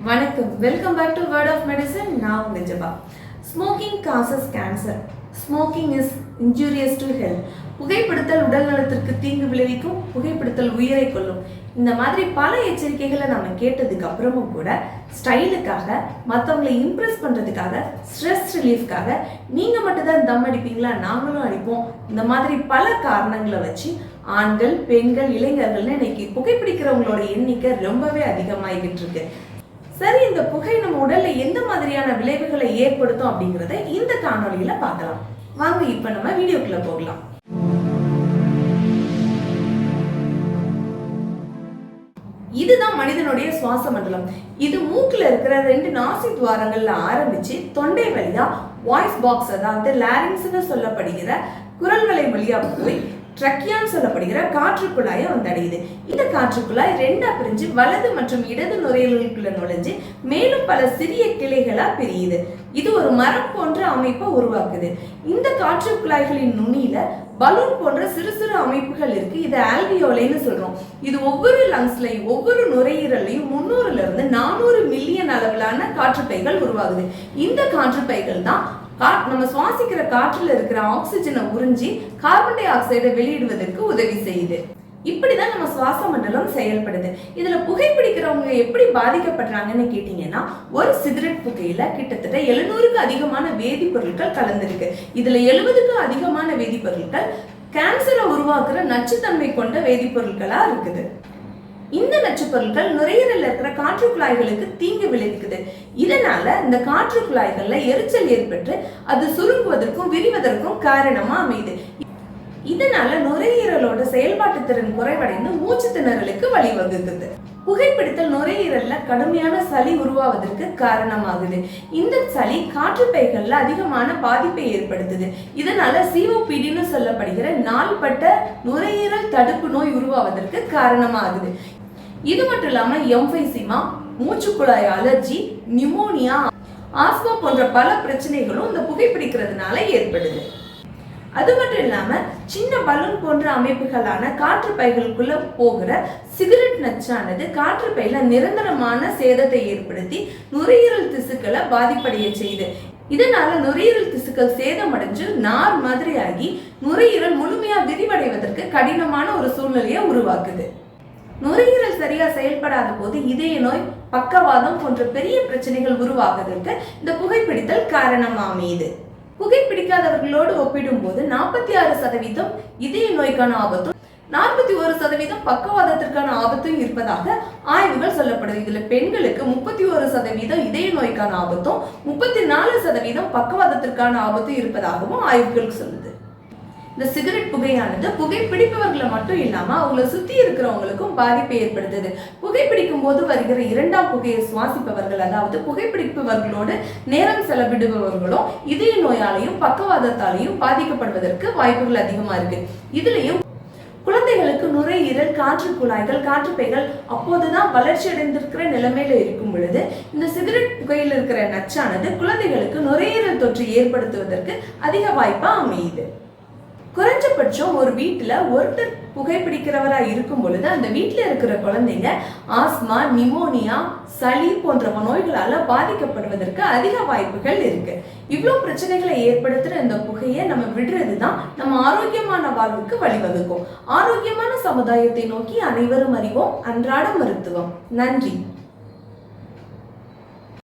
வணக்கம், welcome back to world of medicine. நான் உங்கள் Jaba. Smoking causes cancer. Smoking is injurious to health. புகைப்பிடித்தல் உடல் நலத்திற்கு தீங்கு விளைவிக்கும், புகைப்பிடித்தல் உயிரை கொல்லும். இந்த மாதிரி பல எச்சரிக்கைகளை நம்ம கேட்டதுக்கு அப்புறமும் கூட ஸ்டைலுக்காக, மற்றவங்களை இம்ப்ரெஸ் பண்ணுறதுக்காக, ஸ்ட்ரெஸ் ரிலீஃப்காக நீங்கள் மட்டும்தான் தம் அடிப்பீங்களா, நாங்களும் அடிப்போம், இந்த மாதிரி பல காரணங்களை வச்சு ஆண்கள், பெண்கள், இளைஞர்கள்னு இன்னைக்கு புகைப்பிடிக்கிறவங்களோட எண்ணிக்கை ரொம்பவே அதிகமாகிக்கிட்டு இருக்கு. சரி, இந்த புகை நம்ம உடல்ல எந்த மாதிரியான விளைவுகளை ஏற்படுத்தும் அப்படிங்கறத இந்த காணொலியில பார்க்கலாம். வாங்க இப்ப நம்ம வீடியோக்குள்ள போகலாம். இதுதான் மனிதனுடைய சுவாச மண்டலம். இது மூக்குல இருக்கிற 2 நாசி துவாரங்கள்ல ஆரம்பிச்சு தொண்டை வழியா வாய்ஸ் பாக்ஸ், அதாவது லாரிங்ஸ்னு சொல்லப்படுகிற குரல் வலை வழியா போய் ட்ரக்கியான்னு சொல்லப்படுகிற காற்று குழாயை வந்தடையுது. இந்த காற்று குழாய் 2ஆ பிரிஞ்சு வலது மற்றும் இடது நுரையீரலுக்குள்ள நுழைஞ்சு மேலும் பல சிறிய கிளைகளா பிரியுது. இது ஒரு மரம் போன்ற அமைப்பை உருவாக்குது. இந்த காற்று குழாய்களின் நுனியில பலூன் போன்ற சிறு சிறு அமைப்புகள் இருக்கு. இது ஆல்வியோலைன்னு சொல்றோம். இது ஒவ்வொரு லங்ஸ்லையும், ஒவ்வொரு நுரையீரலையும் 300ல இருந்து 400 மில்லியன் அளவிலான காற்றுப்பைகள் உருவாகுது. இந்த காற்றுப்பைகள் தான் நம்ம சுவாசிக்கிற காற்றுல இருக்கிற ஆக்சிஜனை உறிஞ்சி கார்பன் டை ஆக்சைடை வெளியிடுவதற்கு உதவி செய்யுது. இப்படிதான் நம்ம சுவாச மண்டலம் செயல்படுது. இதுல புகைப்பிடிக்கிறவங்க எப்படி பாதிக்கப்படுறாங்கன்னு கேட்டீங்கன்னா, ஒரு சிகரெட் புகையில கிட்டத்தட்ட 700க்கு அதிகமான வேதிப்பொருட்கள் கலந்துருக்கு. இதுல 70க்கு அதிகமான வேதிப்பொருட்கள் கேன்சரை உருவாக்குற நச்சுத்தன்மை கொண்ட வேதிப்பொருட்களா இருக்குது. இந்த நச்சு பொருட்கள் நுரையீரல்ல இருக்கிற காற்று குழாய்களுக்கு தீங்கு விளைவிக்குது. இதனால இந்த காற்று குழாய்கள்ல எரிச்சல் ஏற்பட்டு அது சுருங்குவதற்கும் விரிவதற்கும் காரணமா அமையுது. இதனால நுரையீரலோட செயல்பாட்டு திறன் குறைவடைந்து மூச்சு திணறலுக்கு வழிவகுக்குது. புகைப்பிடித்தல் நுரையீரல்ல கடுமையான சளி உருவாவதற்கு காரணமாகுது. இந்த சளி காற்றுப்பைகள்ல அதிகமான பாதிப்பை ஏற்படுத்துது. இதனால சிஓபிடின்னு சொல்லப்படுகிற நாள்பட்ட நுரையீரல் தடுப்பு நோய் உருவாவதற்கு காரணமாகுது. இது மட்டும் இல்லாம எம்பைசிமா, மூச்சுக்குழாய் அலர்ஜி, நிமோனியா, ஆஸ்மா போன்ற பல பிரச்சனைகளும் இந்த புகைப்பிடிக்கிறதுனால ஏற்படுது. அது மட்டும் இல்லாம சின்ன பலூன் போன்ற அமைப்புகளான காற்று பைகளுக்குள்ள போகிற சிகரெட் நச்சானது காற்று பையில நிரந்தரமான சேதத்தை ஏற்படுத்தி நுரையீரல் திசுக்களை பாதிப்படைய செய்யுது. இதனால நுரையீரல் திசுக்கள் சேதமடைஞ்சு நார் மாதிரி ஆகி நுரையீரல் முழுமையா விரிவடைவதற்கு கடினமான ஒரு சூழ்நிலையை உருவாக்குது. நுரையீரல் சரியா செயல்படாத போது இதய நோய், பக்கவாதம் போன்ற பெரிய பிரச்சனைகள் உருவாகுவதற்கு இந்த புகைப்பிடித்தல் காரணமா அமையுது. புகைப்பிடிக்காதவர்களோடு ஒப்பிடும் போது 46% இதய நோய்க்கான ஆபத்தும் 41% பக்கவாதத்திற்கான ஆபத்தும் இருப்பதாக ஆய்வுகள் சொல்லப்படுது. இதுல பெண்களுக்கு 31% இதய நோய்க்கான ஆபத்தும் 34% பக்கவாதத்திற்கான ஆபத்தும் இருப்பதாகவும் ஆய்வுகள் சொல்லுது. இந்த சிகரெட் புகையானது புகைப்பிடிப்பவர்களை மட்டும் இல்லாம அவங்களை சுத்தி இருக்கிறவங்களுக்கும் பாதிப்பை ஏற்படுத்துது. புகைப்பிடிக்கும் போது வருகிற 2ஆம் புகையை சுவாசிப்பவர்கள், அதாவது புகைப்பிடிப்பவர்களோடு நேரம் செலவிடுபவர்களும் இதய நோயாலையும் பக்கவாதத்தாலையும் பாதிக்கப்படுவதற்கு வாய்ப்புகள் அதிகமா இருக்கு. இதுலயும் குழந்தைகளுக்கு நுரையீரல், காற்று குழாய்கள், காற்றுப்பைகள் அப்போதுதான் வளர்ச்சி அடைந்திருக்கிற நிலைமையில இருக்கும் பொழுது இந்த சிகரெட் புகையில் இருக்கிற நச்சானது குழந்தைகளுக்கு நுரையீரல் தொற்று ஏற்படுத்துவதற்கு அதிக வாய்ப்பா அமையுது. குறைஞ்சபட்சம் ஒரு வீட்டுல ஒருத்தர் புகைப்பிடிக்கிறவரா இருக்கும் பொழுது அந்த வீட்டுல இருக்கிற குழந்தைங்க ஆஸ்மா, நிமோனியா, சளி போன்ற நோய்களால பாதிக்கப்படுவதற்கு அதிக வாய்ப்புகள் இருக்கு. இவ்வளவு பிரச்சனைகளை ஏற்படுத்துற இந்த புகையை நம்ம விடுறதுதான் நம்ம ஆரோக்கியமான வாழ்வுக்கு வழிவகுக்கும். ஆரோக்கியமான சமுதாயத்தை நோக்கி அனைவரும் அறிவோம். அன்றாட மருத்துவம். நன்றி.